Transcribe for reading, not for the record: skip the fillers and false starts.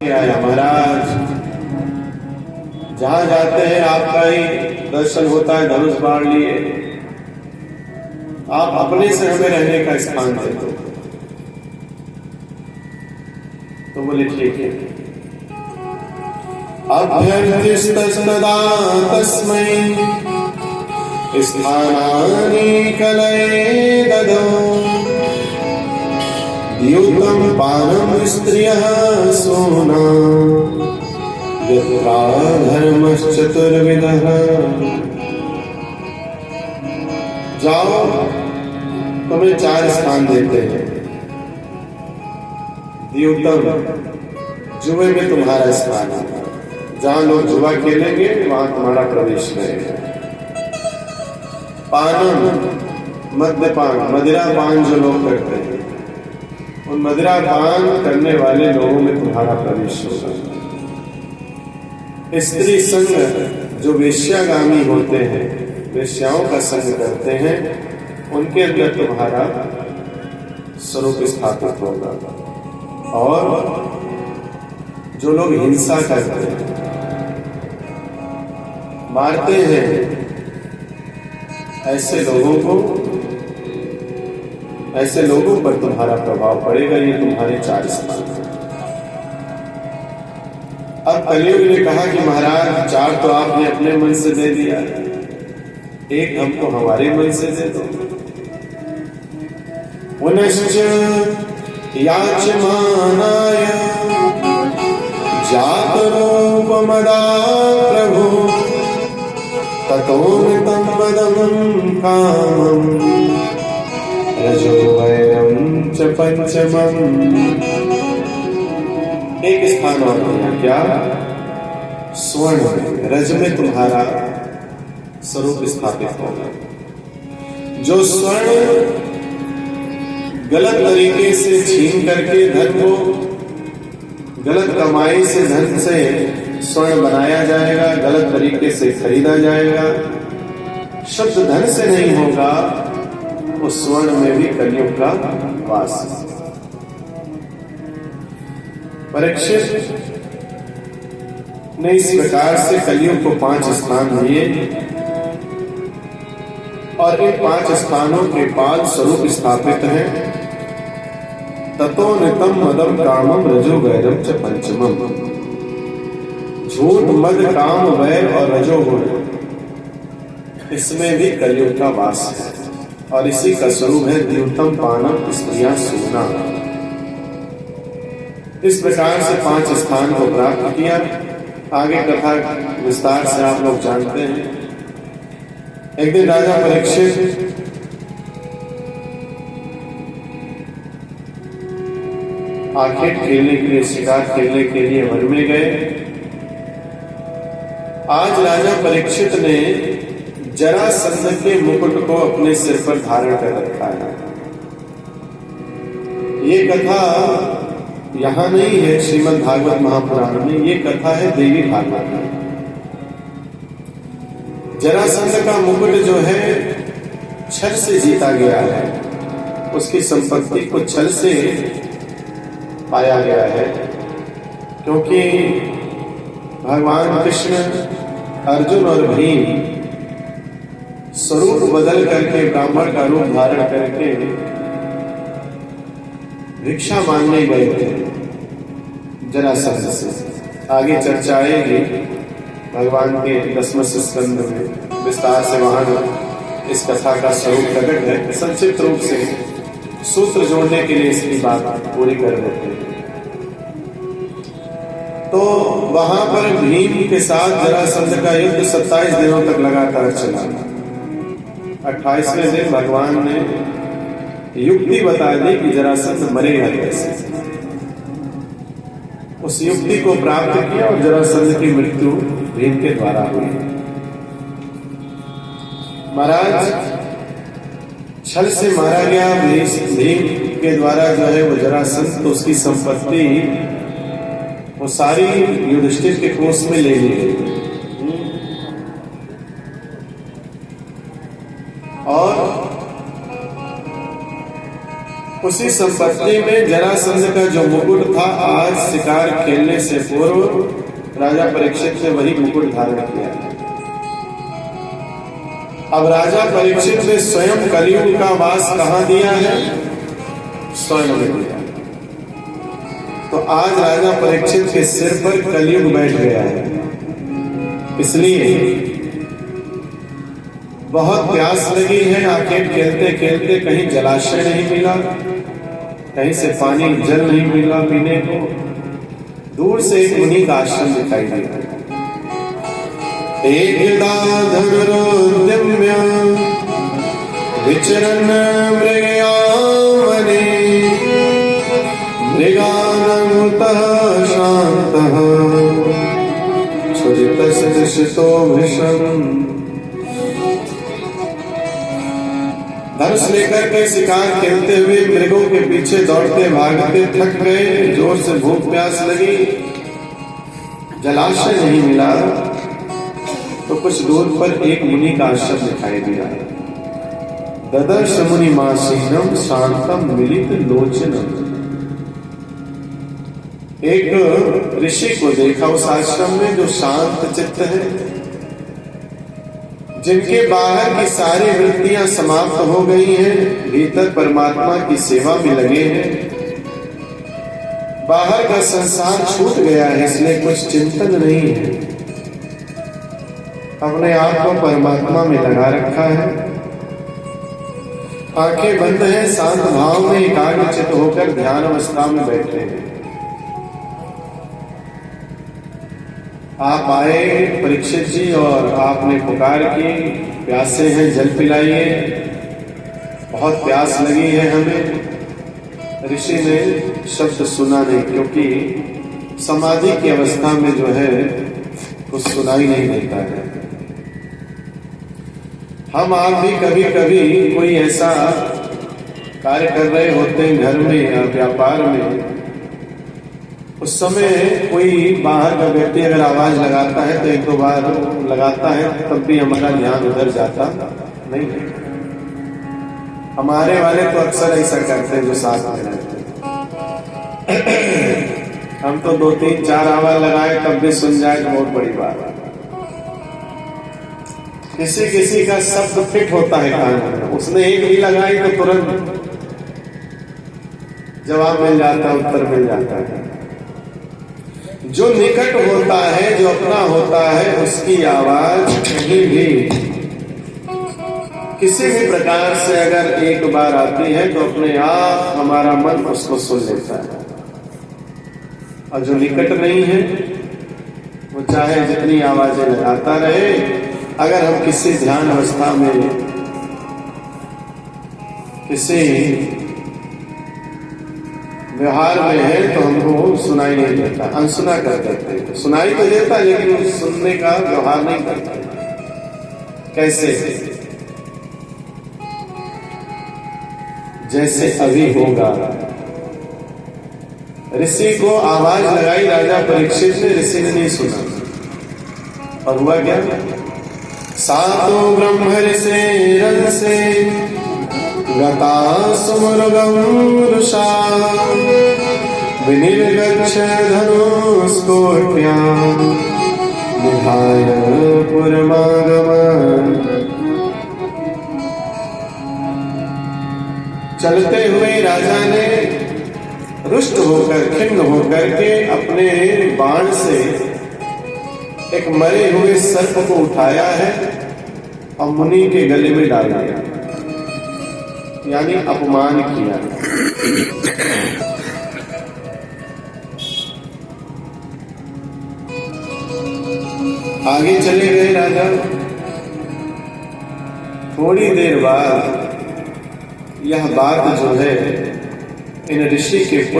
के आया, महाराज जहां जाते हैं आपका ही दर्शन होता है, धनुष बाढ़ लिए, आप अपने से हमें रहने का स्थान दे दो। तो बोले ठीक है। अभ्यर्थिस्तदा तस्मै स्थानानि कलये ददौ द्यूतं पानं स्त्रियः सोना यथा धर्मश्चतुर्विधः। जाओ, तुम्हें 4 स्थान देते हैं। द्यूतम, जुए में तुम्हारा स्थान है, जहां लोग जुआ खेलेंगे वहां तुम्हारा प्रवेश रहेगा। पानम, मद्यपान, मदिरा पान जो लोग करते हैं, उन मदिरा पान करने वाले लोगों में तुम्हारा प्रवेश होगा। स्त्री संग, जो वेश्यागामी होते हैं, वेश्याओं का संग करते हैं, उनके अंदर तुम्हारा स्वरूप स्थापित होगा। और जो लोग हिंसा करते हैं, मारते हैं, ऐसे लोगों पर तुम्हारा प्रभाव पड़ेगा। ये तुम्हारे 4 स्थान हैं। अब कलयुग ने कहा कि महाराज 4 तो आपने अपने मन से दे दिया, एक हमको हमारे मन से दे दो। पुनश्च याचमानाय जातरूपमदा प्रभु ततोऽमृतं मदं कामं रजो वैरं च पंचमम्। एक स्थान और दिया, क्या? स्वर्ण, रज में तुम्हारा स्वरूप स्थापित होगा। जो स्वर्ण गलत तरीके से छीन करके धन को, गलत कमाई से धन से स्वर्ण बनाया जाएगा, गलत तरीके से खरीदा जाएगा, शुद्ध धन से नहीं होगा, उस स्वर्ण में भी कलयुग का वास। परीक्षित ने इस प्रकार से कलयुग को 5 स्थान दिए और इन 5 स्थानों के 5 स्वरूप स्थापित हैं। ततो नितम मदम कामम रजो वैरम च पंचमम। झूठ, मद, काम, वैर और रजोगुण, इसमें भी कलयुग का वास है और इसी का स्वरूप है द्यूतम पानम स्त्रियां सोना। इस प्रकार से 5 स्थान को प्राप्त किया। आगे कथा विस्तार से आप लोग जानते हैं। एक दिन राजा परीक्षित आखेट खेलने के लिए, शिकार खेलने के लिए वन में गए। आज राजा परीक्षित ने जरासंध के मुकुट को अपने सिर पर धारण कर रखा है। ये कथा यहां नहीं है श्रीमद् भागवत महापुराण में, ये कथा है देवी भागवत में। जरासंध का मुकुट जो है छल से जीता गया है, उसकी संपत्ति को छल से पाया गया है। क्योंकि भगवान कृष्ण, अर्जुन और भीम स्वरूप बदल करके, ब्राह्मण का रूप धारण करके भिक्षा मांगने गए थे जरासंध से। आगे चर्चा आएगी भगवान के 10वें स्कंद में विस्तार से, वहां इस कथा का स्वरूप प्रकट है। संक्षिप्त रूप से सूत्र जोड़ने के लिए इसकी बात पूरी कर देते हैं। तो वहां पर भीम के साथ जरासंध का युद्ध 27 दिनों तक लगातार चला। 28वें दिन भगवान ने युक्ति बता दी कि जरासंध मरेगा कैसे। उस युक्ति को प्राप्त किया और जरासंध की मृत्यु भीम के द्वारा हुई। महाराज छल से मारा गया भीम के द्वारा जो है वो जरासंध, तो उसकी संपत्ति वो सारी युधिष्ठिर के कोष में ले ली गई और उसी संपत्ति में जरासंध का जो मुकुट था, आज शिकार खेलने से पूर्व राजा परीक्षित ने वही मुकुट धारण किया। अब राजा परीक्षित ने स्वयं कलियुग का वास कहां दिया है? स्वयं में दिया। तो आज राजा परीक्षित के सिर पर कलियुग बैठ गया है। इसलिए बहुत प्यास लगी है, आखिर खेलते खेलते कहीं जलाशय नहीं मिला, कहीं से पानी जल नहीं मिला पीने को। दूर से एक मुनि का आश्रम दिखाई दिया। एक दाधुरोद्यम्य विचरन् मृगयावने मृगानमुतः शान्तः छुरितसदृशतो भृशम्। धनुष लेकर के शिकार खेलते हुए मृगों के पीछे दौड़ते भागते थक गए, जोर से भूख प्यास लगी, जलाशय नहीं मिला। तो कुछ दूर पर एक मुनि का आश्रम दिखाई दिया। ददर्श मुनि मासीनम शांतम मिलित लोचनम। एक ऋषि को देखा उस आश्रम में जो शांत चित्त है, जिनके बाहर की सारी वृत्तियां समाप्त हो गई हैं, भीतर परमात्मा की सेवा में लगे हैं। बाहर का संसार छूट गया है, इसलिए कुछ चिंतन नहीं है, अपने आप को परमात्मा में लगा रखा है। आंखें बंद हैं, शांत भाव में एकाग्रचित्त होकर ध्यान अवस्था में बैठे हैं। आप आए परीक्षित जी और आपने पुकार की, प्यासे हैं, जल पिलाइए, बहुत प्यास लगी है हमें। ऋषि ने शब्द सुना नहीं, क्योंकि समाधि की अवस्था में जो है कुछ सुनाई नहीं देता है। हम आप भी कभी कभी कोई ऐसा कार्य कर रहे होते हैं घर में या व्यापार में, उस समय कोई बाहर का व्यक्ति अगर आवाज लगाता है तो एक दो बार लगाता है, तब भी हमारा ध्यान उधर जाता नहीं है। हमारे वाले तो अक्सर ऐसा करते हैं जो साथ में रहते हैं। हम तो 2 3 4 आवाज लगाए तब भी सुन जाए तो बहुत बड़ी बात है। किसी किसी का शब्द फिट होता है कान में, उसने एक भी लगाई तो तुरंत जवाब मिल जाता है, उत्तर मिल जाता है। जो निकट होता है, जो अपना होता है, उसकी आवाज कहीं भी किसी भी प्रकार से अगर एक बार आती है तो अपने आप हमारा मन उसको सुन लेता है। और जो निकट नहीं है वो चाहे जितनी आवाजें लगाता रहे, अगर हम किसी ध्यान अवस्था में किसी व्यवहार में है तो हमको सुनाई नहीं देता, अनसुना कर देते हैं। सुनाई तो देता लेकिन सुनने का व्यवहार नहीं करता। कैसे? जैसे अभी होगा। ऋषि को आवाज लगाई राजा परीक्षित ने, ऋषि ने नहीं सुना। और हुआ क्या? सातो ब्रह्म ऋषि से गता सुमृगम रुषा विनिर्गच्छ धनुष्कोट्या निधाय पुरमागमन्। चलते हुए राजा ने रुष्ट होकर, खिन्न होकर के अपने बाण से एक मरे हुए सर्प को उठाया है और मुनि के गले में डाल दिया, यानी अपमान किया। आगे चले गए राजा। थोड़ी देर बाद यह बात जो है इन ऋषि के पुत्र